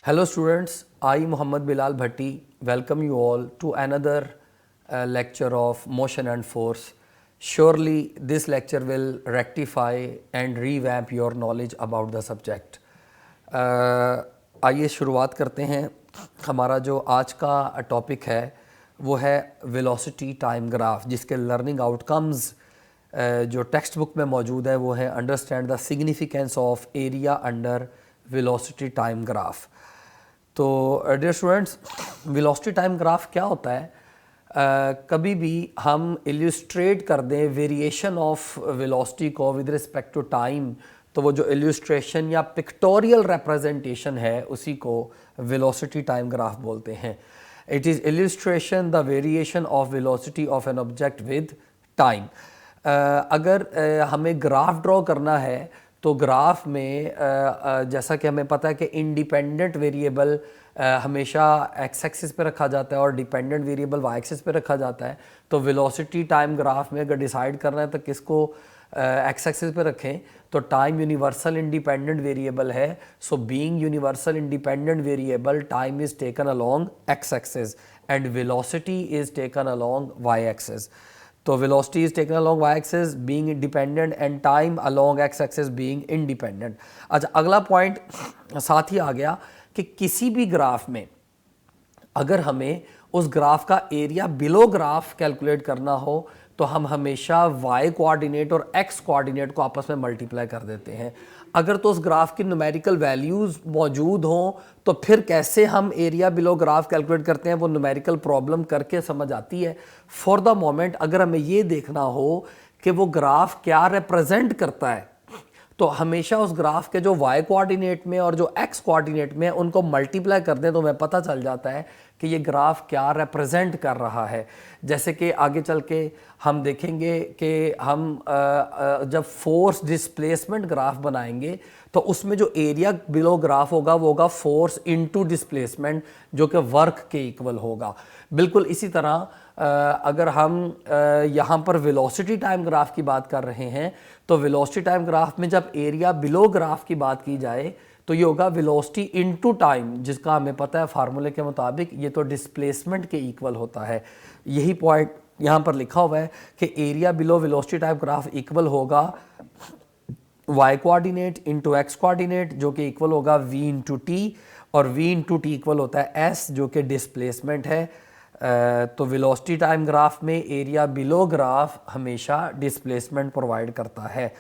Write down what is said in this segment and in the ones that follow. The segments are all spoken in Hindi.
Hello students, I Muhammad Bilal Bhatti welcome you all to another lecture of motion and force. Surely this lecture will rectify and revamp your knowledge about the subject. आइए शुरुआत करते हैं। हमारा जो आज का टॉपिक है वो है वेलोसिटी टाइम ग्राफ, जिसके लर्निंग आउटकम्स जो टेक्स्ट बुक में मौजूद है वो है understand the significance of area under velocity time graph. तो dear students, velocity time graph क्या होता है? कभी भी हम इल्यूस्ट्रेट कर दें वेरिएशन ऑफ वेलोसिटी को विद रिस्पेक्ट टू टाइम, तो वो जो इल्यूस्ट्रेशन या पिक्टोरियल रिप्रेजेंटेशन है उसी को वेलोसिटी टाइम ग्राफ बोलते हैं। It is illustration the variation of velocity of an object with time. अगर हमें ग्राफ ड्रॉ करना है तो ग्राफ में जैसा कि हमें पता है कि इंडिपेंडेंट वेरिएबल हमेशा एक्स एक्सिस पे रखा जाता है और डिपेंडेंट वेरिएबल वाई एक्सिस पे रखा जाता है। तो वेलोसिटी टाइम ग्राफ में अगर डिसाइड करना है तो किसको एक्स एक्सिस पे रखें, तो टाइम यूनिवर्सल इंडिपेंडेंट वेरिएबल है। So being universal independent variable, time is taken along x axis and velocity is taken along y axis. तो velocity is taken along y axis being independent and time along x axis being independent. अच्छा, अगला पॉइंट साथ ही आ गया कि किसी भी ग्राफ में अगर हमें उस ग्राफ का एरिया बिलो ग्राफ कैलकुलेट करना हो तो हम हमेशा y कोऑर्डिनेट और x कोऑर्डिनेट को आपस में मल्टीप्लाई कर देते हैं। अगर तो उस ग्राफ की न्यूमेरिकल वैल्यूज़ मौजूद हों तो फिर कैसे हम एरिया बिलो ग्राफ कैलकुलेट करते हैं, वो न्यूमेरिकल प्रॉब्लम करके समझ आती है। फॉर द मोमेंट अगर हमें ये देखना हो कि वो ग्राफ क्या रिप्रेजेंट करता है, तो हमेशा उस ग्राफ के जो y कोऑर्डिनेट में और जो x कोऑर्डिनेट में उनको मल्टीप्लाई कर दें तो हमें पता चल जाता है कि ये ग्राफ क्या रिप्रेजेंट कर रहा है। जैसे कि आगे चल के हम देखेंगे कि हम जब फोर्स डिस्प्लेसमेंट ग्राफ बनाएंगे तो उसमें जो एरिया बिलो ग्राफ होगा वो होगा फोर्स इनटू डिस्प्लेसमेंट, जो कि वर्क के इक्वल होगा। बिल्कुल इसी तरह अगर हम यहाँ पर वेलोसिटी टाइम ग्राफ की बात कर रहे हैं तो वेलोसिटी टाइम ग्राफ में जब एरिया बिलो ग्राफ की बात की जाए तो ये होगा वेलोसिटी इनटू टाइम, जिसका हमें पता है फार्मूले के मुताबिक ये तो डिस्प्लेसमेंट के इक्वल होता है। यही पॉइंट यहाँ पर लिखा हुआ है कि area below velocity time graph equal होगा y coordinate into X coordinate, जो कि इक्वल होगा v इंटू टी, और v इंटू टी इक्वल होता है s, जो कि डिस्प्लेसमेंट है। तो वेलोसिटी टाइम ग्राफ में एरिया बिलो ग्राफ हमेशा डिस्प्लेसमेंट प्रोवाइड करता है।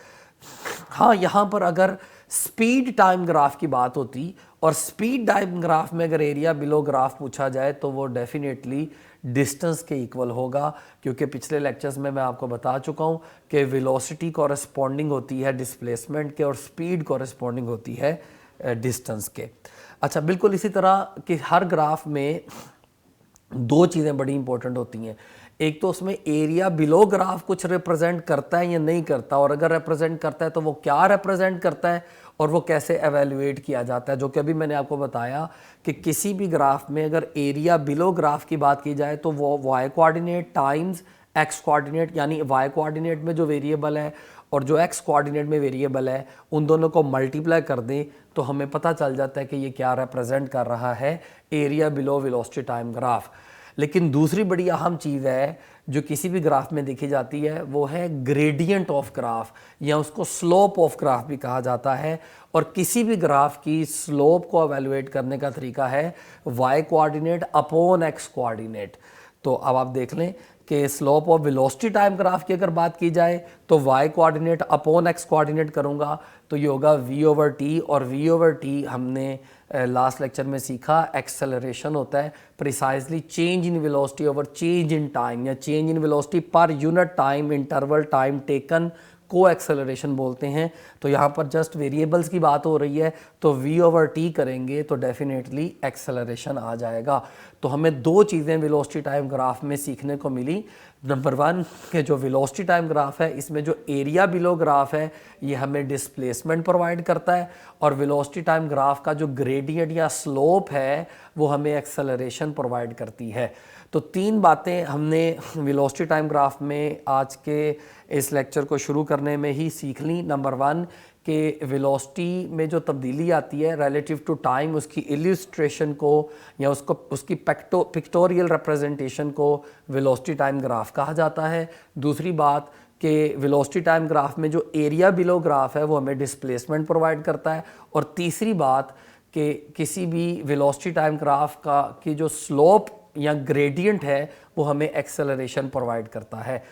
हाँ, यहाँ पर अगर स्पीड टाइम ग्राफ की बात होती और स्पीड टाइम ग्राफ में अगर एरिया बिलो ग्राफ पूछा जाए तो वो डेफिनेटली डिस्टेंस के इक्वल होगा, क्योंकि पिछले लेक्चर्स में मैं आपको बता चुका हूँ कि वेलोसिटी कॉरेस्पॉन्डिंग होती है डिस्प्लेसमेंट के और स्पीड कॉरेस्पॉन्डिंग होती है डिस्टेंस के। अच्छा, बिल्कुल इसी तरह कि हर ग्राफ में दो चीज़ें बड़ी इंपॉर्टेंट होती हैं। एक तो उसमें एरिया बिलो ग्राफ कुछ रिप्रेजेंट करता है या नहीं करता, और अगर रिप्रेजेंट करता है तो वो क्या रिप्रेजेंट करता है और वो कैसे एवेल्युएट किया जाता है, जो कि अभी मैंने आपको बताया कि किसी भी ग्राफ में अगर एरिया बिलो ग्राफ की बात की जाए तो वो Y coordinate times X coordinate, यानी वाई कोऑर्डिनेट में जो वेरिएबल है और जो एक्स कोऑर्डिनेट में वेरिएबल है उन दोनों को मल्टीप्लाई कर दें तो हमें पता चल जाता है कि ये क्या रिप्रेजेंट कर रहा है, area below velocity time graph. लेकिन दूसरी बड़ी अहम चीज़ है जो किसी भी ग्राफ में देखी जाती है वो है ग्रेडियंट ऑफ ग्राफ, या उसको स्लोप ऑफ ग्राफ भी कहा जाता है। और किसी भी ग्राफ की स्लोप को एवेलुएट करने का तरीका है y coordinate upon x coordinate. तो अब आप देख लें कि slope of velocity time graph की अगर बात की जाए तो Y coordinate upon x coordinate करूँगा तो ये होगा v ओवर टी, और v ओवर टी हमने लास्ट लेक्चर में सीखा एक्सेलरेशन होता है precisely change in velocity over change in time, या change in velocity per unit time interval time taken को एक्सेलरेशन बोलते हैं। तो यहाँ पर जस्ट वेरिएबल्स की बात हो रही है तो v ओवर टी करेंगे तो डेफिनेटली एक्सेलरेशन आ जाएगा। तो हमें दो चीज़ें वेलोसिटी टाइम ग्राफ में सीखने को मिली। नंबर वन के जो वेलोसिटी टाइम ग्राफ है इसमें जो एरिया बिलो ग्राफ है ये हमें डिस्प्लेसमेंट प्रोवाइड करता है, और वेलोसिटी टाइम ग्राफ का जो ग्रेडियंट या स्लोप है वो हमें एक्सेलरेशन प्रोवाइड करती है। तो 3 बातें हमने वेलोसिटी टाइम ग्राफ में आज के इस लेक्चर को शुरू करने में ही सीख ली। नंबर 1 कि वेलोसिटी में जो तब्दीली आती है रिलेटिव टू टाइम, उसकी इल्यूस्ट्रेशन को या उसकी पिक्टोरियल रिप्रेजेंटेशन को वेलोसिटी टाइम ग्राफ कहा जाता है। दूसरी बात कि वेलोसिटी टाइम ग्राफ में जो एरिया बिलो ग्राफ है वो हमें डिस्प्लेसमेंट प्रोवाइड करता है। और तीसरी बात कि किसी भी वेलोसिटी टाइम ग्राफ की जो स्लोप या ग्रेडियंट है वो हमें एक्सेलरेशन प्रोवाइड करता है।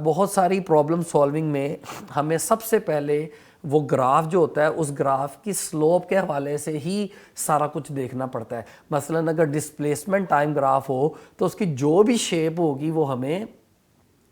बहुत सारी प्रॉब्लम सॉल्विंग में हमें सबसे पहले वो ग्राफ जो होता है उस ग्राफ की स्लोप के हवाले से ही सारा कुछ देखना पड़ता है। मसलन अगर डिस्प्लेसमेंट टाइम ग्राफ हो तो उसकी जो भी शेप होगी वो हमें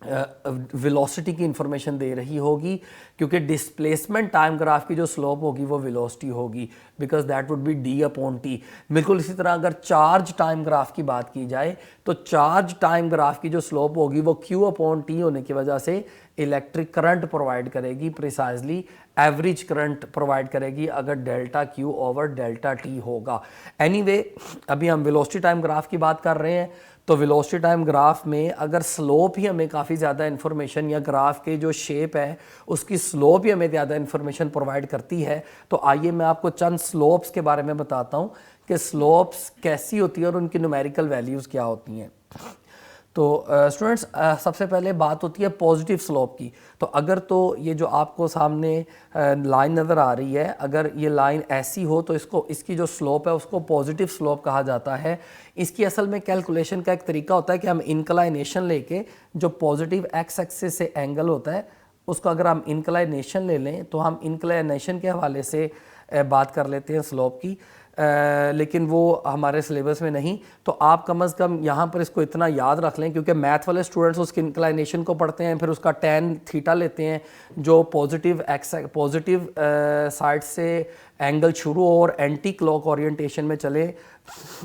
वेलोसिटी की इंफॉर्मेशन दे रही होगी, क्योंकि डिस्प्लेसमेंट टाइम ग्राफ की जो स्लोप होगी वो वेलोसिटी होगी, because that would be d/t। बिल्कुल इसी तरह अगर चार्ज टाइम ग्राफ की बात की जाए तो चार्ज टाइम ग्राफ की जो स्लोप होगी वो q/t होने की वजह से इलेक्ट्रिक करंट प्रोवाइड करेगी, प्रिसाइजली एवरेज करंट प्रोवाइड करेगी अगर delta Q over delta T होगा। एनीवे, अभी हम वेलोसिटी टाइम ग्राफ की बात कर रहे हैं, तो वेलोसिटी टाइम ग्राफ में अगर स्लोप ही हमें काफ़ी ज़्यादा इन्फॉर्मेशन या ग्राफ के जो शेप है उसकी स्लोप ही हमें ज़्यादा इन्फॉर्मेशन प्रोवाइड करती है, तो आइए मैं आपको चंद स्लोप्स के बारे में बताता हूँ कि स्लोप्स कैसी होती है और उनकी न्यूमेरिकल वैल्यूज़ क्या होती हैं। तो स्टूडेंट्स, सबसे पहले बात होती है पॉजिटिव स्लोप की। तो अगर तो ये जो आपको सामने लाइन नज़र आ रही है, अगर ये लाइन ऐसी हो तो इसकी जो स्लोप है उसको पॉजिटिव स्लोप कहा जाता है। इसकी असल में कैलकुलेशन का एक तरीका होता है कि हम इंक्लाइनेशन लेके जो पॉजिटिव एक्स एक्सिस से एंगल होता है उसको अगर हम इंक्लाइनेशन ले लें तो हम इंक्लाइनेशन के हवाले से बात कर लेते हैं स्लोप की, लेकिन वो हमारे सिलेबस में नहीं। तो आप कम अज़ कम यहाँ पर इसको इतना याद रख लें, क्योंकि मैथ वाले स्टूडेंट्स उसकी इंक्लाइनेशन को पढ़ते हैं, फिर उसका tan थीटा लेते हैं जो पॉजिटिव साइड से एंगल शुरू हो और एंटी क्लॉक ओरिएंटेशन में चले,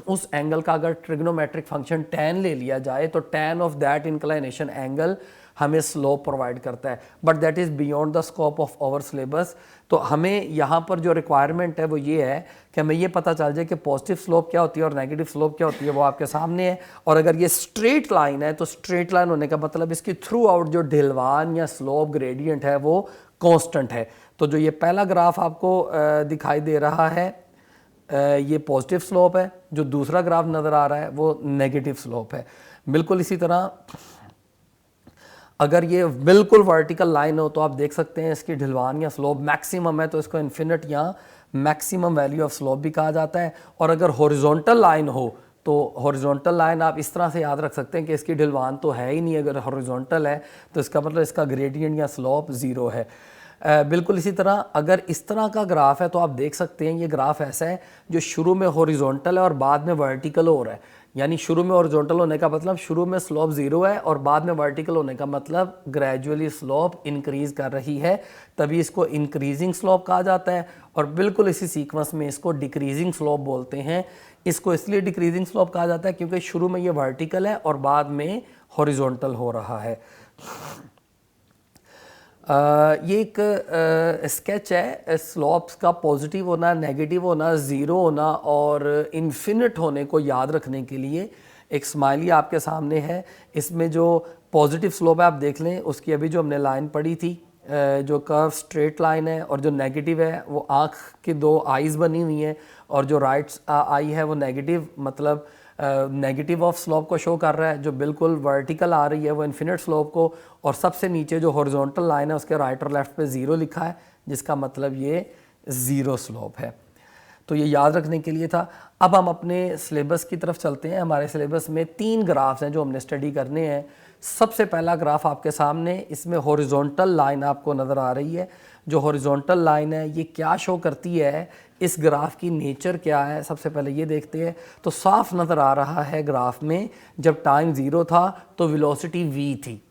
उस एंगल का अगर ट्रिग्नोमेट्रिक फंक्शन tan ले लिया जाए तो tan of that inclination angle हमें स्लोप प्रोवाइड करता है। But that is beyond the scope of our syllabus. तो हमें यहाँ पर जो रिक्वायरमेंट है वो ये है कि हमें ये पता चल जाए कि पॉजिटिव स्लोप क्या होती है और नेगेटिव स्लोप क्या होती है, वो आपके सामने है। और अगर ये स्ट्रेट लाइन है तो स्ट्रेट लाइन होने का मतलब इसकी थ्रू आउट जो ढलवान या स्लोप ग्रेडियंट है वो कांस्टेंट है। तो जो ये पहला ग्राफ आपको दिखाई दे रहा है ये पॉजिटिव स्लोप है, जो दूसरा ग्राफ नज़र आ रहा है वो नेगेटिव स्लोप है। बिल्कुल इसी तरह अगर ये बिल्कुल वर्टिकल लाइन हो तो आप देख सकते हैं इसकी ढलवान या स्लोप मैक्सिमम है, तो इसको इन्फिनिट या मैक्सिमम वैल्यू ऑफ स्लोप भी कहा जाता है। और अगर हॉरिजॉन्टल लाइन हो तो हॉरिजॉन्टल लाइन आप इस तरह से याद रख सकते हैं कि इसकी ढलवान तो है ही नहीं, अगर हॉरिजॉन्टल है तो इसका मतलब इसका ग्रेडियंट या स्लोप ज़ीरो है। बिल्कुल इसी तरह अगर इस तरह का ग्राफ है तो आप देख सकते हैं ये ग्राफ ऐसा है जो शुरू में हॉरिजॉन्टल है और बाद में वर्टिकल हो रहा है। यानी शुरू में हॉरिजॉन्टल होने का मतलब शुरू में स्लोप ज़ीरो है और बाद में वर्टिकल होने का मतलब ग्रेजुअली स्लोप इंक्रीज़ कर रही है, तभी इसको इंक्रीजिंग स्लोप कहा जाता है। और बिल्कुल इसी सीक्वेंस में इसको डिक्रीजिंग स्लोप बोलते हैं। इसको इसलिए डिक्रीजिंग स्लोप कहा जाता है क्योंकि शुरू में ये वर्टिकल है और बाद में हॉरिजॉन्टल हो रहा है। ये एक स्केच है स्लोप्स का पॉजिटिव होना, नेगेटिव होना, ज़ीरो होना और इन्फिनिट होने को याद रखने के लिए। एक स्माइली आपके सामने है, इसमें जो पॉजिटिव स्लोप है आप देख लें उसकी अभी जो हमने लाइन पढ़ी थी जो कर्व स्ट्रेट लाइन है, और जो नेगेटिव है वो आँख की दो आईज़ बनी हुई हैं, और जो राइट आई है वो नेगेटिव मतलब नेगेटिव ऑफ स्लोप को शो कर रहा है। जो बिल्कुल वर्टिकल आ रही है वो इन्फिनिट स्लोप को, और सबसे नीचे जो हॉरिजॉन्टल लाइन है उसके राइट और लेफ्ट पे ज़ीरो लिखा है जिसका मतलब ये ज़ीरो स्लोप है। तो ये याद रखने के लिए था। अब हम अपने सिलेबस की तरफ चलते हैं। हमारे सिलेबस में 3 ग्राफ्स हैं जो हमने स्टडी करने हैं। सबसे पहला ग्राफ आपके सामने, इसमें हॉरिजॉन्टल लाइन आपको नज़र आ रही है। जो हॉरिजॉन्टल लाइन है ये क्या शो करती है, इस ग्राफ की नेचर क्या है, सबसे पहले ये देखते हैं। तो साफ नज़र आ रहा है ग्राफ में जब टाइम ज़ीरो था तो वेलोसिटी v थी।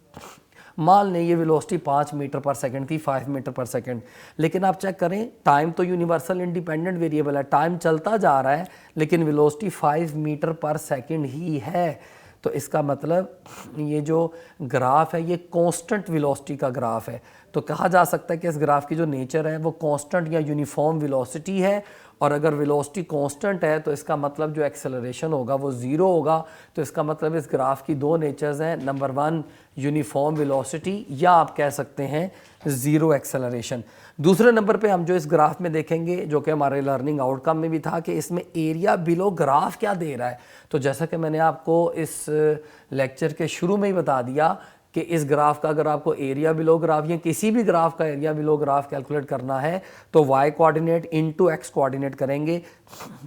मान लें ये वेलोसिटी 5 मीटर पर सेकंड थी, 5 मीटर पर सेकंड। लेकिन आप चेक करें टाइम तो यूनिवर्सल इंडिपेंडेंट वेरिएबल है, टाइम चलता जा रहा है लेकिन वेलोसिटी 5 मीटर पर सेकंड ही है। तो इसका मतलब ये जो ग्राफ है ये कांस्टेंट वेलोसिटी का ग्राफ है। तो कहा जा सकता है कि इस ग्राफ की जो नेचर है वो कांस्टेंट या यूनिफॉर्म वेलोसिटी है, और अगर वेलोसिटी कांस्टेंट है तो इसका मतलब जो एक्सेलरेशन होगा वो ज़ीरो होगा। तो इसका मतलब इस ग्राफ की दो नेचर्स हैं, नंबर 1 यूनिफॉर्म वेलोसिटी या आप कह सकते हैं ज़ीरो एक्सेलरेशन। दूसरे नंबर पे हम जो इस ग्राफ में देखेंगे, जो कि हमारे लर्निंग आउटकम में भी था, कि इसमें एरिया बिलो ग्राफ क्या दे रहा है। तो जैसा कि मैंने आपको इस लेक्चर के शुरू में ही बता दिया कि इस ग्राफ का अगर आपको एरिया बिलो ग्राफ या किसी भी ग्राफ का एरिया बिलो ग्राफ कैलकुलेट करना है तो Y coordinate into X coordinate करेंगे।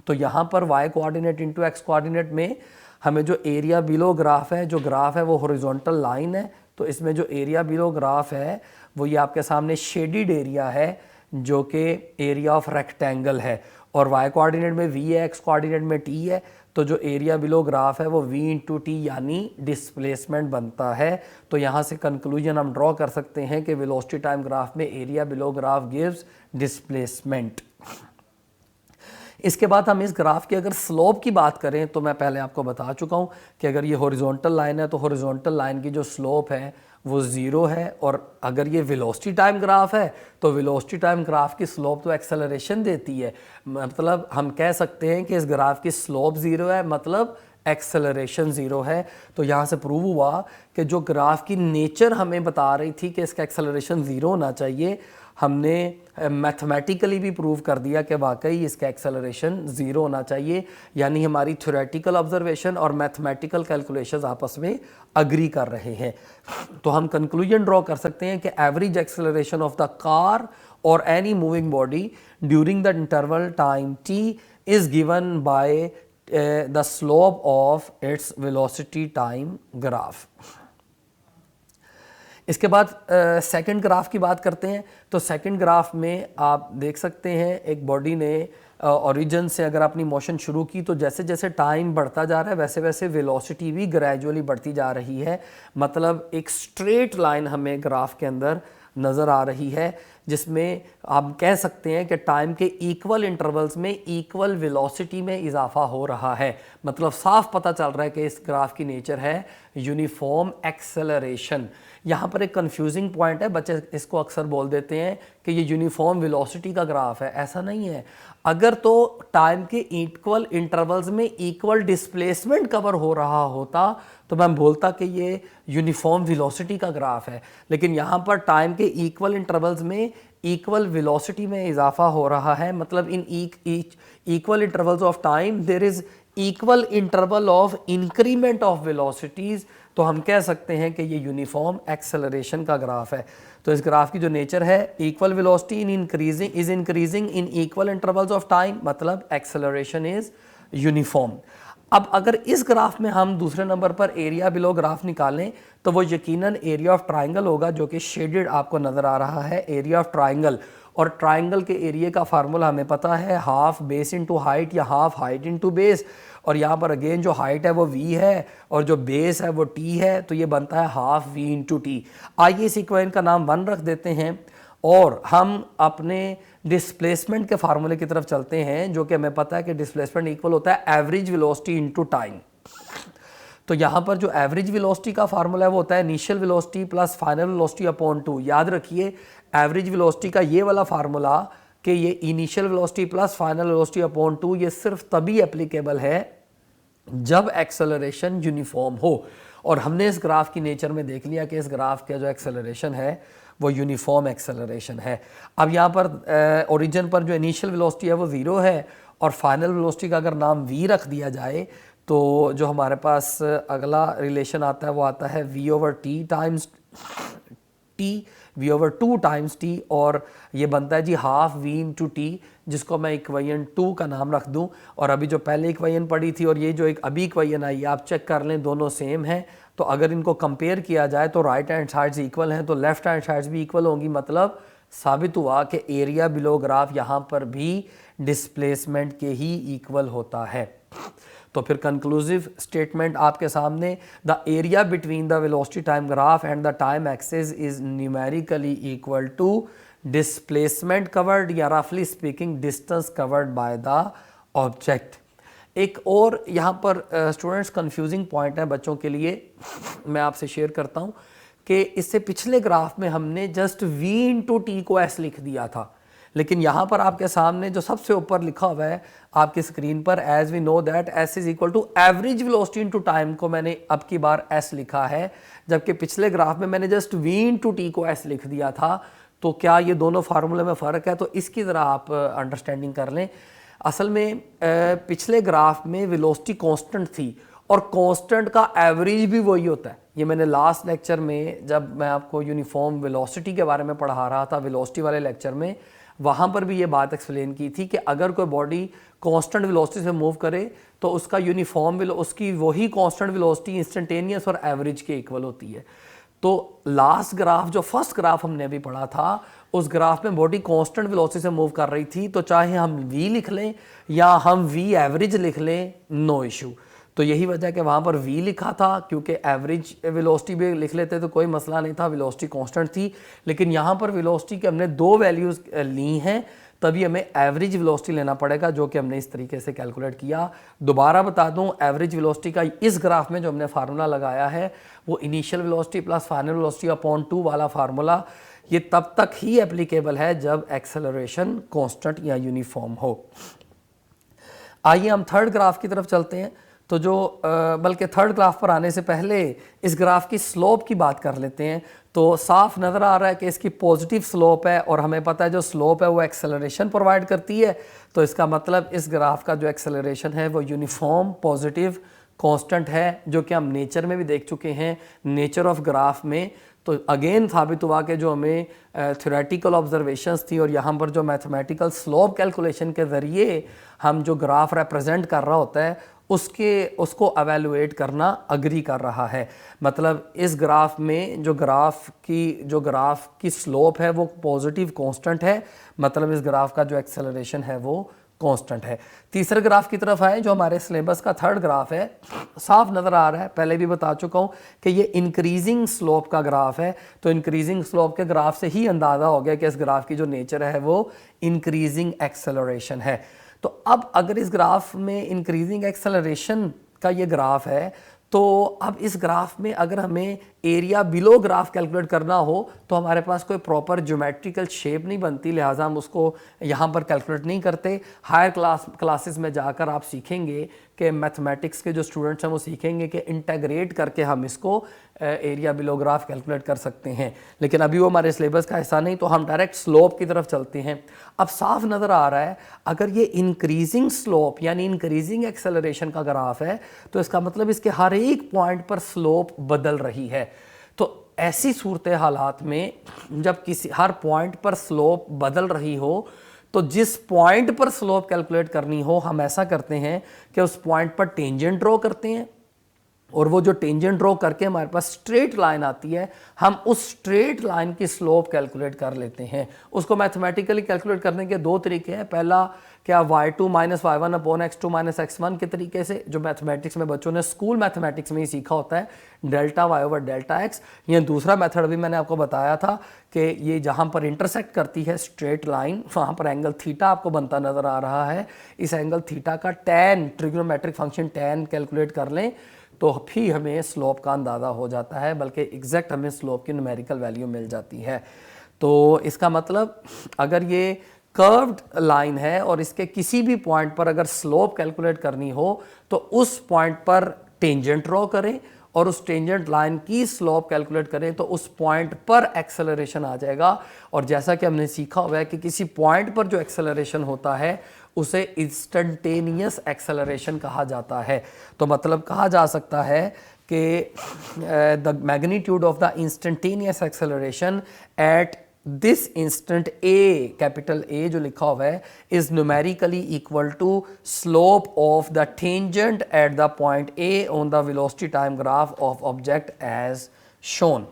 तो यहाँ पर Y coordinate into X coordinate में हमें जो एरिया बिलो ग्राफ है, जो ग्राफ है वो हॉरिजॉन्टल लाइन है, तो इसमें जो एरिया बिलो ग्राफ है वो ये आपके सामने शेडिड एरिया है जो कि एरिया ऑफ रेक्टेंगल है, और वाई कोऑर्डिनेट में v है, एक्स कोऑर्डिनेट में t है। तो जो एरिया बिलो ग्राफ है वो v इंटू टी यानी डिस्प्लेसमेंट बनता है। तो यहाँ से कंक्लूजन हम ड्रॉ कर सकते हैं कि वेलोसिटी टाइम ग्राफ में area below graph gives displacement. इसके बाद हम इस ग्राफ की अगर स्लोप की बात करें तो मैं पहले आपको बता चुका हूँ कि अगर ये हॉरिजॉन्टल लाइन है तो हॉरिजॉन्टल लाइन की जो स्लोप है वो ज़ीरो है, और अगर ये वेलोसिटी टाइम ग्राफ है तो वेलोसिटी टाइम ग्राफ की स्लोप तो एक्सेलरेशन देती है। मतलब हम कह सकते हैं कि इस ग्राफ की स्लोप ज़ीरो है, मतलब एक्सेलरेशन ज़ीरो है। तो यहाँ से प्रूव हुआ कि जो ग्राफ की नेचर हमें बता रही थी कि इसका एक्सेलरेशन ज़ीरो होना चाहिए, हमने मैथमेटिकली भी प्रूव कर दिया कि वाकई इसका एक्सेलरेशन ज़ीरो होना चाहिए। यानी हमारी थ्योरेटिकल ऑब्जर्वेशन और मैथमेटिकल कैलकुलेशंस आपस में अग्री कर रहे हैं। तो हम कंक्लूजन ड्रॉ कर सकते हैं कि average acceleration of the car और any moving body during the interval time t is given by the slope of its velocity time graph. इसके बाद सेकंड ग्राफ की बात करते हैं। तो सेकंड ग्राफ में आप देख सकते हैं एक बॉडी ने ओरिजिन से अगर अपनी मोशन शुरू की तो जैसे जैसे टाइम बढ़ता जा रहा है वैसे वैसे वेलोसिटी भी ग्रेजुअली बढ़ती जा रही है। मतलब एक स्ट्रेट लाइन हमें ग्राफ के अंदर नज़र आ रही है, जिसमें आप कह सकते हैं कि टाइम के इक्वल इंटरवल्स में इक्वल वेलोसिटी में इजाफा हो रहा है। मतलब साफ पता चल रहा है कि इस ग्राफ की नेचर है यूनिफॉर्म एक्सेलरेशन। यहाँ पर एक कंफ्यूजिंग पॉइंट है, बच्चे इसको अक्सर बोल देते हैं कि ये यूनिफॉर्म वेलोसिटी का ग्राफ है। ऐसा नहीं है। अगर तो टाइम के इक्वल इंटरवल्स में इक्वल डिस्प्लेसमेंट कवर हो रहा होता तो मैं बोलता कि ये यूनिफॉर्म वेलोसिटी का ग्राफ है, लेकिन यहाँ पर टाइम के इक्वल इंटरवल्स में इक्वल वेलोसिटी में इजाफा हो रहा है। मतलब in equal intervals of time there is equal interval of increment of velocities. तो हम कह सकते हैं कि ये यूनिफॉर्म एक्सेलरेशन का ग्राफ है। तो इस ग्राफ की जो नेचर है, equal velocity in increasing in equal intervals of time, मतलब एक्सेलरेशन इज यूनिफॉर्म। अब अगर इस ग्राफ में हम दूसरे नंबर पर एरिया बिलो ग्राफ निकालें तो वो यकीनन एरिया ऑफ ट्राइंगल होगा, जो कि शेडेड आपको नज़र आ रहा है, एरिया ऑफ ट्राइंगल। और ट्राइंगल के एरिया का फार्मूला हमें पता है, हाफ बेस इंटू हाइट या हाफ हाइट इंटू बेस। और यहाँ पर अगेन जो हाइट है वो v है और जो बेस है वो t है, तो ये बनता है हाफ v इंटू टी। आइए इस इक्वेशन का नाम 1 रख देते हैं और हम अपने डिस्प्लेसमेंट के फार्मूले की तरफ चलते हैं, जो कि हमें पता है कि डिस्प्लेसमेंट इक्वल होता है एवरेज वेलोसिटी इंटू टाइम। तो यहाँ पर जो एवरेज वेलोसिटी का फार्मूला है वो होता है initial velocity plus final velocity upon 2। याद रखिए एवरेज वेलोसिटी का ये वाला फार्मूला कि ये initial velocity plus final velocity upon 2 ये सिर्फ तभी एप्लीकेबल है जब एक्सेलरेशन यूनिफॉर्म हो। और हमने इस ग्राफ की नेचर में देख लिया कि इस ग्राफ का जो एक्सेलरेशन है वो यूनिफॉर्म एक्सेलरेशन है। अब यहाँ पर ओरिजिन पर जो इनिशियल वेलोसिटी है वो 0 है और फाइनल वेलोसिटी का अगर नाम v रख दिया जाए तो जो हमारे पास अगला रिलेशन आता है वो आता है v over T times T, v over 2 times T, और ये बनता है जी हाफ v इंटू टी, जिसको मैं इक्वेशन 2 का नाम रख दूं। और अभी जो पहले इक्वेशन पढ़ी थी और ये जो एक अभी इक्वेशन आई आप चेक कर लें, दोनों सेम हैं। तो अगर इनको कंपेयर किया जाए तो राइट हैंड साइड्स इक्वल हैं तो लेफ्ट हैंड साइड्स भी इक्वल होंगी। मतलब साबित हुआ कि एरिया बिलो ग्राफ यहाँ पर भी डिस्प्लेसमेंट के ही इक्वल होता है। तो फिर कंक्लूसिव स्टेटमेंट आपके सामने, the area between the velocity time graph and the time axis is numerically equal to displacement covered या रफली speaking distance covered by the object. एक और यहाँ पर स्टूडेंट्स कंफ्यूजिंग पॉइंट है बच्चों के लिए, मैं आपसे शेयर करता हूँ कि इससे पिछले ग्राफ में हमने जस्ट v इंटू टी को s लिख दिया था, लेकिन यहाँ पर आपके सामने जो सबसे ऊपर लिखा हुआ है आपकी स्क्रीन पर, as we know that S is equal to average velocity into time, को मैंने अब की बार एस लिखा है, जबकि पिछले ग्राफ में मैंने जस्ट वी इनटू टी को एस लिख दिया था। तो क्या ये दोनों फार्मूले में फ़र्क है? तो इसकी ज़रा आप अंडरस्टैंडिंग कर लें। असल में पिछले ग्राफ में वेलोसिटी कांस्टेंट थी और कांस्टेंट का एवरेज भी वही होता है। ये मैंने लास्ट लेक्चर में जब मैं आपको यूनिफॉर्म वेलोसिटी के बारे में पढ़ा रहा था, वेलोसिटी वाले लेक्चर में, वहाँ पर भी ये बात एक्सप्लेन की थी कि अगर कोई बॉडी कांस्टेंट वेलोसिटी से मूव करे तो उसका यूनिफॉर्म उसकी वही कांस्टेंट वेलोसिटी इंस्टेंटेनियस और एवरेज के इक्वल होती है। तो लास्ट ग्राफ, जो फर्स्ट ग्राफ हमने अभी पढ़ा था, उस ग्राफ में बॉडी कांस्टेंट वेलोसिटी से मूव कर रही थी, तो चाहे हम v लिख लें या हम v एवरेज लिख लें, नो इशू। तो यही वजह कि वहाँ पर v लिखा था, क्योंकि एवरेज वेलोसिटी भी लिख लेते तो कोई मसला नहीं था, वेलोसिटी कांस्टेंट थी। लेकिन यहाँ पर वेलोसिटी के हमने दो वैल्यूज़ ली हैं, तभी हमें एवरेज वेलोसिटी लेना पड़ेगा, जो कि हमने इस तरीके से कैलकुलेट किया। दोबारा बता दूं, एवरेज वेलोसिटी का इस ग्राफ में जो हमने फार्मूला लगाया है वो initial velocity plus final velocity upon 2 वाला फार्मूला, ये तब तक ही एप्लीकेबल है जब एक्सेलरेशन कांस्टेंट या यूनिफॉर्म हो। आइए हम थर्ड ग्राफ की तरफ चलते हैं। तो जो बल्कि थर्ड ग्राफ पर आने से पहले इस ग्राफ की स्लोप की बात कर लेते हैं। तो साफ नज़र आ रहा है कि इसकी पॉजिटिव स्लोप है, और हमें पता है जो स्लोप है वो एक्सेलरेशन प्रोवाइड करती है। तो इसका मतलब इस ग्राफ का जो एक्सेलरेशन है वो यूनिफॉर्म पॉजिटिव कांस्टेंट है, जो कि हम नेचर में भी देख चुके हैं, नेचर ऑफ ग्राफ में। तो अगेन साबित हुआ कि जो हमें थ्योरेटिकल ऑब्जर्वेशंस थी और यहाँ पर जो मैथमेटिकल स्लोप कैलकुलेशन के ज़रिए हम जो ग्राफ रिप्रेजेंट कर रहा होता है उसको एवेलुएट करना अग्री कर रहा है। मतलब इस ग्राफ में जो ग्राफ की स्लोप है वो पॉजिटिव कांस्टेंट है, मतलब इस ग्राफ का जो एक्सेलरेशन है वो कांस्टेंट है। तीसरे ग्राफ की तरफ आए, जो हमारे सिलेबस का थर्ड ग्राफ है, साफ नज़र आ रहा है, पहले भी बता चुका हूँ कि ये इंक्रीजिंग स्लोप का ग्राफ है। तो इंक्रीजिंग स्लोप के ग्राफ से ही अंदाज़ा हो गया कि इस ग्राफ की जो नेचर है वो इंक्रीजिंग एक्सेलरेशन है। तो अब अगर इस ग्राफ में इंक्रीजिंग एक्सेलरेशन का ये ग्राफ है, तो अब इस ग्राफ में अगर हमें एरिया बिलो ग्राफ कैलकुलेट करना हो तो हमारे पास कोई प्रॉपर ज्योमेट्रिकल शेप नहीं बनती, लिहाजा हम उसको यहाँ पर कैलकुलेट नहीं करते। हायर क्लासेस में जाकर आप सीखेंगे कि मैथमेटिक्स के जो स्टूडेंट्स हैं वो सीखेंगे कि इंटेग्रेट करके हम इसको एरिया बिलो ग्राफ कैलकुलेट कर सकते हैं, लेकिन अभी वो हमारे सिलेबस का हिस्सा नहीं। तो हम डायरेक्ट स्लोप की तरफ चलते हैं। अब साफ नज़र आ रहा है, अगर ये इंक्रीजिंग स्लोप यानी इंक्रीजिंग एक्सेलरेशन का ग्राफ है तो इसका मतलब इसके हर एक पॉइंट पर स्लोप बदल रही है। तो ऐसी सूरत हालात में जब किसी हर पॉइंट पर स्लोप बदल रही हो, तो जिस पॉइंट पर स्लोप कैलकुलेट करनी हो, हम ऐसा करते हैं कि उस पॉइंट पर टेंजेंट ड्रॉ करते हैं, और वो जो टेंजेंट ड्रॉ करके हमारे पास स्ट्रेट लाइन आती है, हम उस स्ट्रेट लाइन की स्लोप कैलकुलेट कर लेते हैं। उसको मैथमेटिकली कैलकुलेट करने के दो तरीके हैं। पहला क्या y2 minus y1 upon x2 minus x1 के तरीके से, जो मैथमेटिक्स में बच्चों ने स्कूल मैथमेटिक्स में ही सीखा होता है, delta y over delta x। या दूसरा मेथड भी मैंने आपको बताया था कि ये जहाँ पर इंटरसेक्ट करती है स्ट्रेट लाइन, वहाँ पर एंगल थीटा आपको बनता नज़र आ रहा है। इस एंगल थीटा का tan, trigonometric function tan calculate कर लें तो भी हमें स्लोप का अंदाज़ा हो जाता है, बल्कि एग्जैक्ट हमें स्लोप की न्यूमेरिकल वैल्यू मिल जाती है। तो इसका मतलब अगर ये कर्व्ड लाइन है और इसके किसी भी पॉइंट पर अगर स्लोप कैलकुलेट करनी हो तो उस पॉइंट पर टेंजेंट ड्रॉ करें और उस टेंजेंट लाइन की स्लोप कैलकुलेट करें, तो उस पॉइंट पर एक्सेलरेशन आ जाएगा। और जैसा कि हमने सीखा हुआ है कि किसी पॉइंट पर जो एक्सेलरेशन होता है उसे इंस्टेंटेनियस एक्सेलरेशन कहा जाता है। तो मतलब कहा जा सकता है कि the magnitude of the instantaneous acceleration at this instant A, capital A जो लिखा हुआ है, is numerically equal to slope of the tangent at the point A on the velocity time graph of object as shown.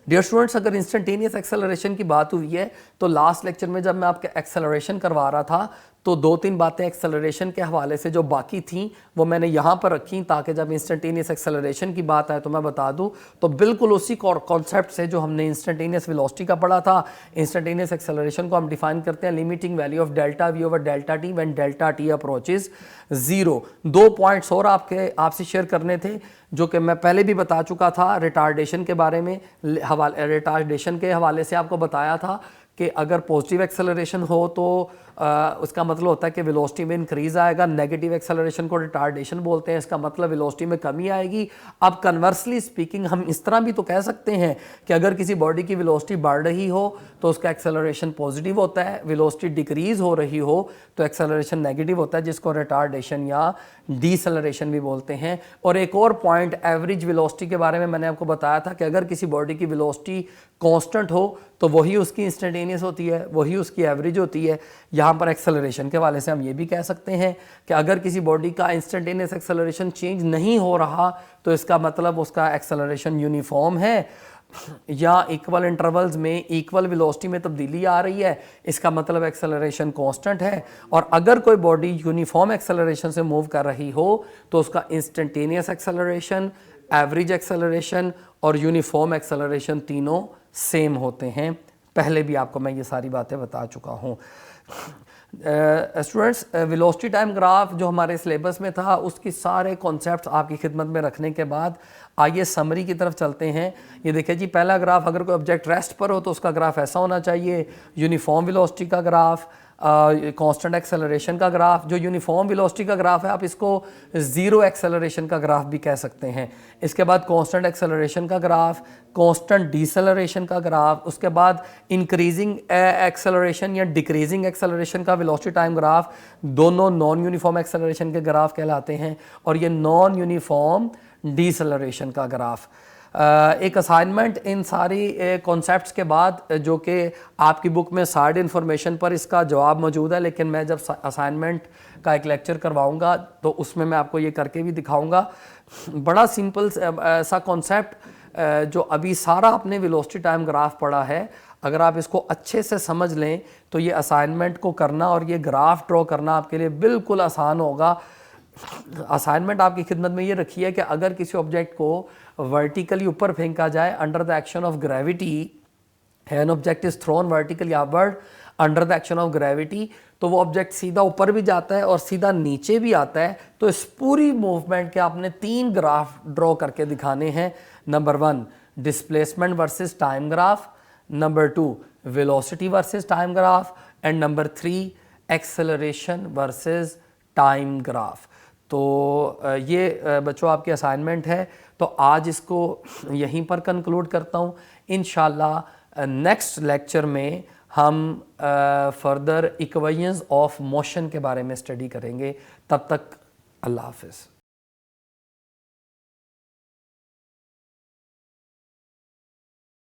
Dear students, अगर इंस्टेंटेनियस एक्सेलरेशन की बात हुई है तो लास्ट लेक्चर में जब मैं आपके एक्सेलरेशन करवा रहा था तो दो तीन बातें एक्सेलरेशन के हवाले से जो बाकी थीं वो मैंने यहाँ पर रखी, ताकि जब इंस्टेंटेनियस एक्सेलरेशन की बात आए तो मैं बता दूँ। तो बिल्कुल उसी कॉन्सेप्ट से जो हमने इंस्टेंटेनियस वेलोसिटी का पढ़ा था, इंस्टेंटेनियस एक्सेलरेशन को हम डिफाइन करते हैं limiting value of delta we over delta T when delta T approaches 0। 2 points और आपसे शेयर करने थे जो कि मैं पहले भी बता चुका था। रिटार्डेशन के बारे में रिटार्डेशन के हवाले से आपको बताया था कि अगर पॉजिटिव एक्सेलरेशन हो तो उसका मतलब होता है कि वेलोसिटी में इंक्रीज आएगा, नेगेटिव एक्सेलरेशन को रिटार्डेशन बोलते हैं, इसका मतलब वेलोसिटी में कमी आएगी। अब कन्वर्सली स्पीकिंग हम इस तरह भी तो कह सकते हैं कि अगर किसी बॉडी की वेलोसिटी बढ़ रही हो तो उसका एक्सेलरेशन पॉजिटिव होता है, वेलोसिटी डिक्रीज हो रही हो तो एक्सेलरेशन नेगेटिव होता है, जिसको रिटार्डेशन या डीसेलरेशन भी बोलते हैं। और एक और पॉइंट एवरेज वेलोसिटी के बारे में मैंने आपको बताया था कि अगर किसी बॉडी की वेलोसिटी कांस्टेंट हो तो वही उसकी इंस्टेंटेनियस होती है, वही उसकी एवरेज होती है। यहाँ पर एक्सेलरेशन के वाले से हम ये भी कह सकते हैं कि अगर किसी बॉडी का इंस्टेंटेनियस एक्सेलरेशन चेंज नहीं हो रहा तो इसका मतलब उसका एक्सेलरेशन यूनिफॉर्म है या इक्वल इंटरवल्स में इक्वल वेलोसिटी में तब्दीली आ रही है, इसका मतलब एक्सेलरेशन कांस्टेंट है। और अगर कोई बॉडी यूनिफॉर्म एक्सेलरेशन से मूव कर रही हो तो उसका इंस्टेंटेनियस एक्सेलरेशन, एवरेज एक्सेलरेशन और यूनिफॉर्म एक्सेलरेशन तीनों सेम होते हैं। पहले भी आपको मैं ये सारी बातें बता चुका हूँ। स्टूडेंट्स, वेलोसिटी टाइम ग्राफ जो हमारे सिलेबस में था उसकी सारे कॉन्सेप्ट्स आपकी खिदमत में रखने के बाद आइए समरी की तरफ चलते हैं। ये देखिए जी, पहला ग्राफ, अगर कोई ऑब्जेक्ट रेस्ट पर हो तो उसका ग्राफ ऐसा होना चाहिए, यूनिफॉर्म वेलोसिटी का ग्राफ, कांस्टेंट एक्सेलरेशन का ग्राफ। जो यूनिफॉर्म वेलोसिटी का ग्राफ है आप इसको ज़ीरो एक्सेलरेशन का ग्राफ भी कह सकते हैं। इसके बाद कांस्टेंट एक्सेलरेशन का ग्राफ, कांस्टेंट डिसेलरेशन का ग्राफ, उसके बाद इंक्रीजिंग एक्सेलरेशन या डिक्रीजिंग एक्सेलरेशन का वेलोसिटी टाइम ग्राफ, दोनों नॉन यूनिफॉर्म एक्सेलरेशन के ग्राफ कहलाते हैं। और ये नॉन यूनिफॉर्म डिसेलरेशन का ग्राफ। एक असाइनमेंट इन सारी कॉन्सेप्ट्स के बाद जो कि आपकी बुक में साइड इन्फॉर्मेशन पर इसका जवाब मौजूद है, लेकिन मैं जब असाइनमेंट का एक लेक्चर करवाऊंगा तो उसमें मैं आपको ये करके भी दिखाऊंगा। बड़ा सिंपल सा कॉन्सेप्ट जो अभी सारा आपने वेलोसिटी टाइम ग्राफ पढ़ा है, अगर आप इसको अच्छे से समझ लें तो ये असाइनमेंट को करना और ये ग्राफ ड्रॉ करना आपके लिए बिल्कुल आसान होगा। असाइनमेंट आपकी खिदमत में ये रखी है कि अगर किसी ऑब्जेक्ट को वर्टिकली ऊपर फेंका जाए under the action of gravity, an object is thrown vertically upward under the action of gravity, तो वो ऑब्जेक्ट सीधा ऊपर भी जाता है और सीधा नीचे भी आता है। तो इस पूरी मूवमेंट के आपने 3 ग्राफ ड्रॉ करके दिखाने हैं। Number 1 displacement versus time graph, number 2 velocity versus time graph and number 3 acceleration versus time graph. तो ये बच्चों आपकी असाइनमेंट है। तो आज इसको यहीं पर कंक्लूड करता हूँ। इंशाल्लाह नेक्स्ट लेक्चर में हम फर्दर इक्वेशंस ऑफ मोशन के बारे में स्टडी करेंगे। तब तक अल्लाह हाफिज़।